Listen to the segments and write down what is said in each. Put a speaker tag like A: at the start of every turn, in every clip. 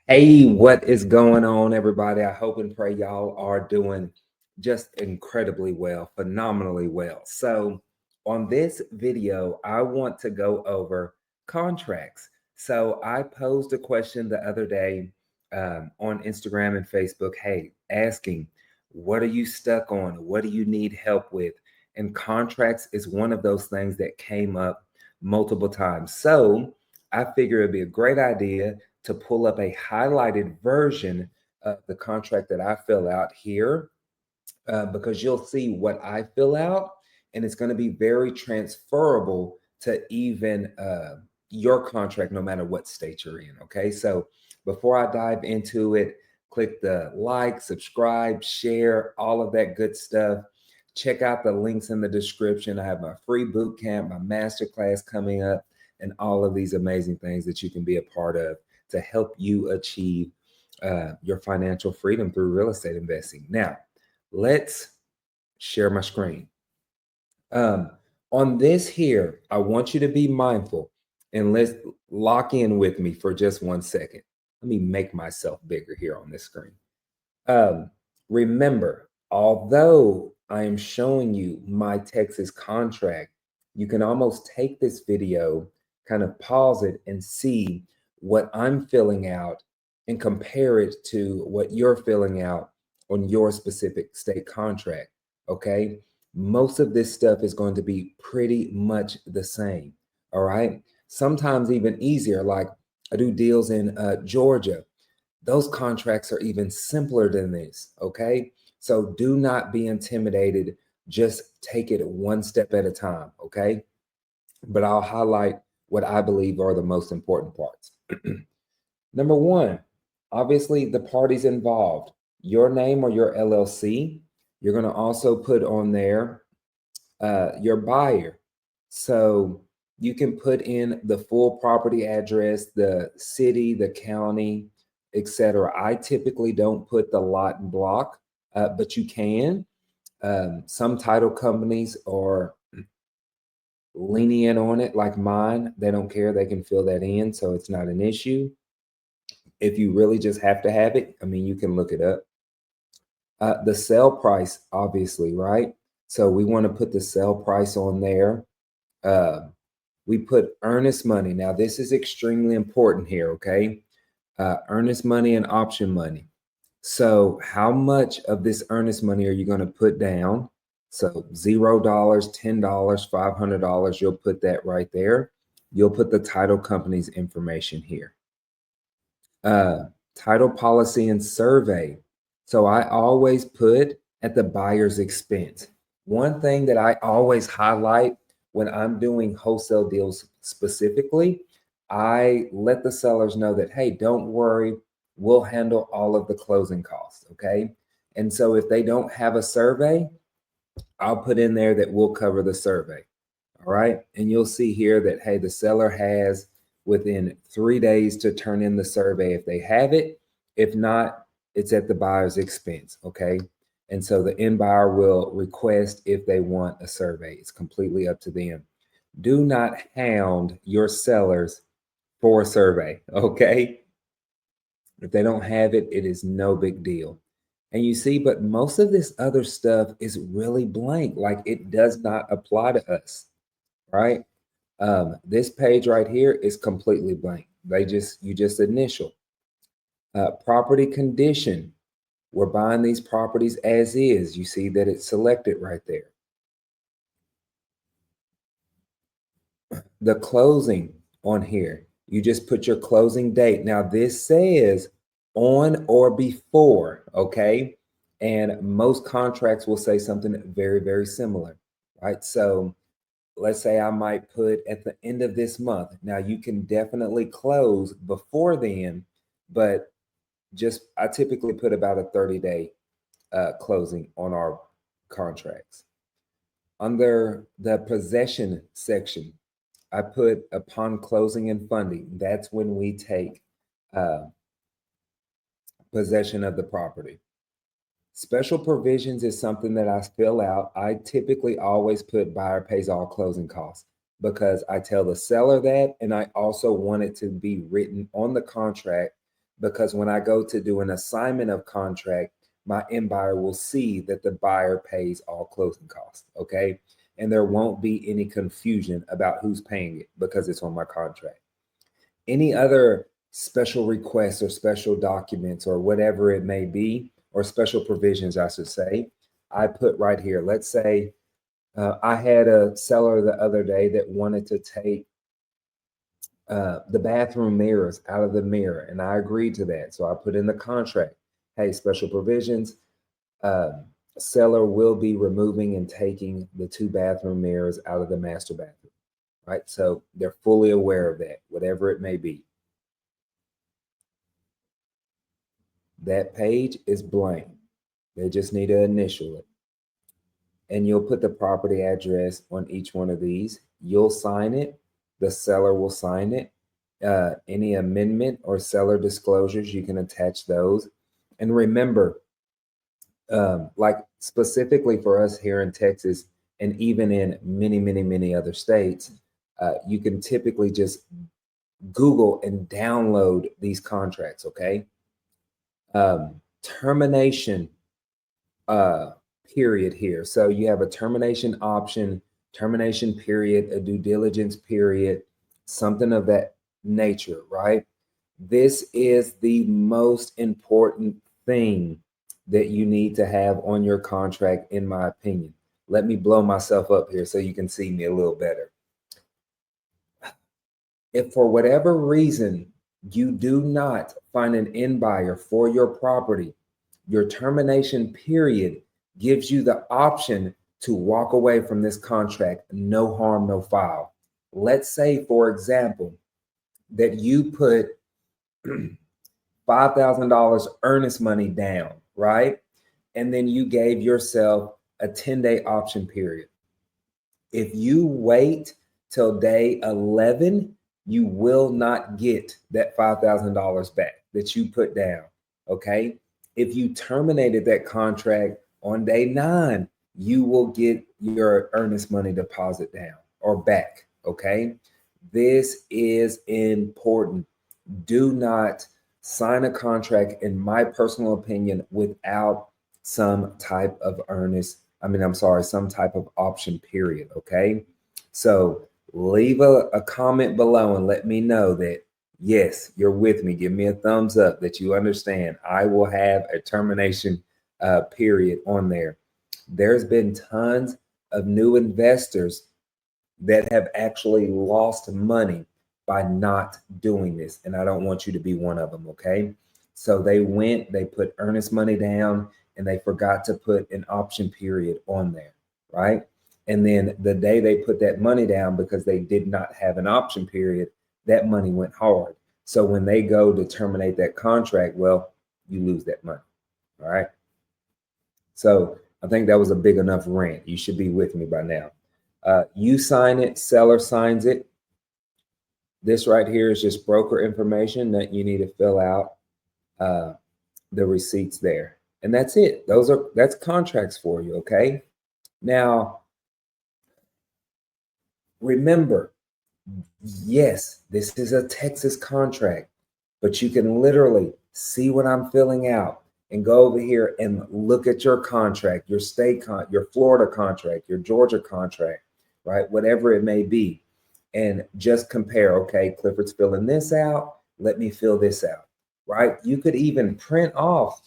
A: Hey, what is going on, everybody? I hope and pray y'all are doing just incredibly well, phenomenally well. So, on this video, I want to go over contracts. So, I posed a question the other day on Instagram and Facebook, hey, asking, what are you stuck on? What do you need help with? And contracts is one of those things that came up multiple times. So, I figure it'd be a great idea to pull up a highlighted version of the contract that I fill out here because you'll see what I fill out, and it's going to be very transferable to even your contract, no matter what state you're in. Okay, so before I dive into it, click the like, subscribe, share, all of that good stuff. Check out the links in the description. I have my free boot camp, my masterclass coming up, and all of these amazing things that you can be a part of to help you achieve your financial freedom through real estate investing. Now, let's share my screen. Um, on this here, I want you to be mindful and let's lock in with me for just 1 second. Let me make myself bigger here on this screen. Um, Remember, although I am showing you my Texas contract, you can almost take this video, kind of pause it, and see what I'm filling out and compare it to what you're filling out on your specific state contract. Okay. Most of this stuff is going to be pretty much the same. All right. Sometimes even easier. Like I do deals in Georgia, those contracts are even simpler than this. Okay. So do not be intimidated. Just take it one step at a time. Okay. But I'll highlight what I believe are the most important parts. Number one, obviously, the parties involved, your name or your LLC. You're going to also put on there your buyer. So you can put in the full property address, the city, the county, etc. I typically don't put the lot and block, but you can. Some title companies are lenient on it, like mine. They don't care. They can fill that in, so it's not an issue. If you really just have to have it, I mean, you can look it up. The sale price, obviously, right? So we want to put the sale price on there. We put earnest money. Now, this is extremely important here, okay? Earnest money and option money. So how much of this earnest money are you going to put down? So $0, $10, $500, you'll put that right there. You'll put the title company's information here. Title policy and survey. So I always put at the buyer's expense. One thing that I always highlight when I'm doing wholesale deals specifically, I let the sellers know that, hey, don't worry, we'll handle all of the closing costs. Okay. And so if they don't have a survey, I'll put in there that we'll cover the survey. All right. And you'll see here that, hey, the seller has within 3 days to turn in the survey if they have it. If not, it's at the buyer's expense. Okay. And so the end buyer will request if they want a survey. It's completely up to them. Do not hound your sellers for a survey. Okay. If they don't have it, it is no big deal. And you see, but most of this other stuff is really blank. Like it does not apply to us, right? This page right here is completely blank. You just initial. Property condition. We're buying these properties as is. You see that it's selected right there. The closing on here, you just put your closing date. Now this says on or before, okay? And most contracts will say something very, very similar, right? So let's say I might put at the end of this month. Now you can definitely close before then, but just I typically put about a 30-day closing on our contracts. Under the possession section, I put upon closing and funding. That's when we take uh, possession of the property. Special provisions is something that I fill out. I typically always put buyer pays all closing costs because I tell the seller that, and I also want it to be written on the contract because when I go to do an assignment of contract, my end buyer will see that the buyer pays all closing costs. Okay. And there won't be any confusion about who's paying it because it's on my contract. Any other special requests or special documents or whatever it may be, or special provisions, I should say, I put right here. Let's say I had a seller the other day that wanted to take the bathroom mirrors out of the mirror, and I agreed to that. So I put in the contract, hey, special provisions. Seller will be removing and taking the 2 bathroom mirrors out of the master bathroom, right? So they're fully aware of that, whatever it may be. That page is blank. They just need to initial it. And you'll put the property address on each one of these. You'll sign it. The seller will sign it. Any amendment or seller disclosures, you can attach those. And remember, like specifically for us here in Texas, and even in many, many, many other states, you can typically just Google and download these contracts, okay? Termination period here. So you have a termination option, termination period, a due diligence period, something of that nature, right? This is the most important thing that you need to have on your contract, in my opinion. Let me blow myself up here so you can see me a little better. If for whatever reason you do not find an end buyer for your property, your termination period gives you the option to walk away from this contract, no harm, no foul. Let's say, for example, that you put $5,000 earnest money down, right? And then you gave yourself a 10-day option period. If you wait till day 11, you will not get that $5,000 back that you put down, okay? If you terminated that contract on day 9, you will get your earnest money deposit down or back, okay? This is important. Do not sign a contract, in my personal opinion, without some type of some type of option period, okay? So leave a comment below and let me know that, yes, you're with me. Give me a thumbs up that you understand. I will have a termination period on there. There's been tons of new investors that have actually lost money by not doing this. And I don't want you to be one of them, okay? So they put earnest money down and they forgot to put an option period on there, right? And then the day they put that money down, because they did not have an option period, that money went hard. So when they go to terminate that contract, well, you lose that money, all right? So I think that was a big enough rant. You should be with me by now. You sign it, seller signs it. This right here is just broker information that you need to fill out the receipts there. And that's it. That's contracts for you, okay? Now, remember, yes, this is a Texas contract, but you can literally see what I'm filling out and go over here and look at your contract, your your Florida contract, your Georgia contract, right? Whatever it may be. And just compare, okay, Clifford's filling this out. Let me fill this out, right? You could even print off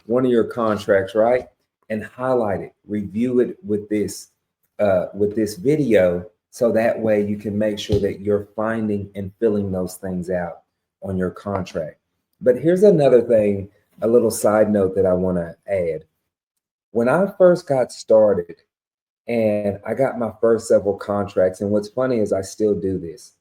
A: one of your contracts, right? And highlight it, review it with this video. So that way you can make sure that you're finding and filling those things out on your contract. But here's another thing, a little side note that I want to add. When I first got started and I got my first several contracts, and what's funny is I still do this.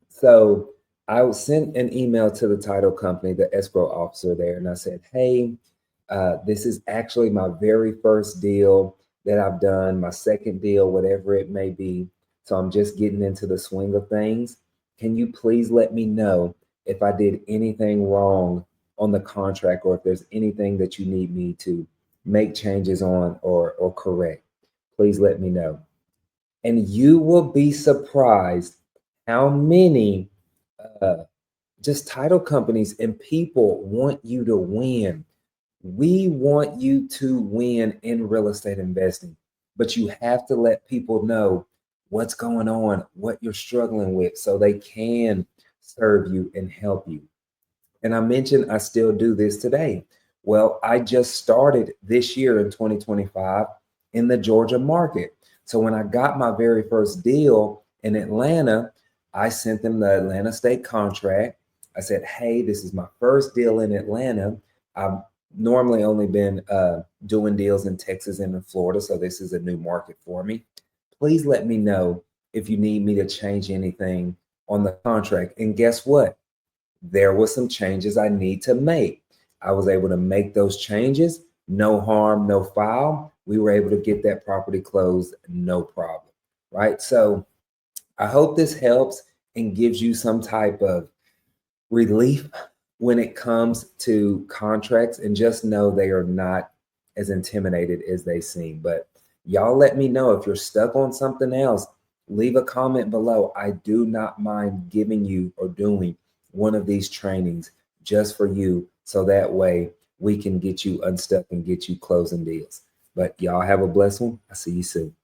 A: So I sent an email to the title company, the escrow officer there, and I said, hey, this is actually my very first deal that I've done, my second deal, whatever it may be. So I'm just getting into the swing of things. Can you please let me know if I did anything wrong on the contract, or if there's anything that you need me to make changes on or correct? Please let me know. And you will be surprised how many just title companies and people want you to win. We want you to win in real estate investing, but you have to let people know what's going on, what you're struggling with, so they can serve you and help you. And I mentioned I still do this today. Well, I just started this year in 2025 in the Georgia market. So when I got my very first deal in Atlanta, I sent them the Atlanta state contract. I said, hey, this is my first deal in Atlanta. I've normally only been doing deals in Texas and in Florida. So this is a new market for me. Please let me know if you need me to change anything on the contract. And guess what? There were some changes I need to make. I was able to make those changes, no harm, no foul. We were able to get that property closed, no problem, right? So I hope this helps and gives you some type of relief when it comes to contracts, and just know they are not as intimidated as they seem. But y'all let me know if you're stuck on something else. Leave a comment below. I do not mind giving you or doing one of these trainings just for you, so that way we can get you unstuck and get you closing deals. But y'all have a blessed one. I'll see you soon.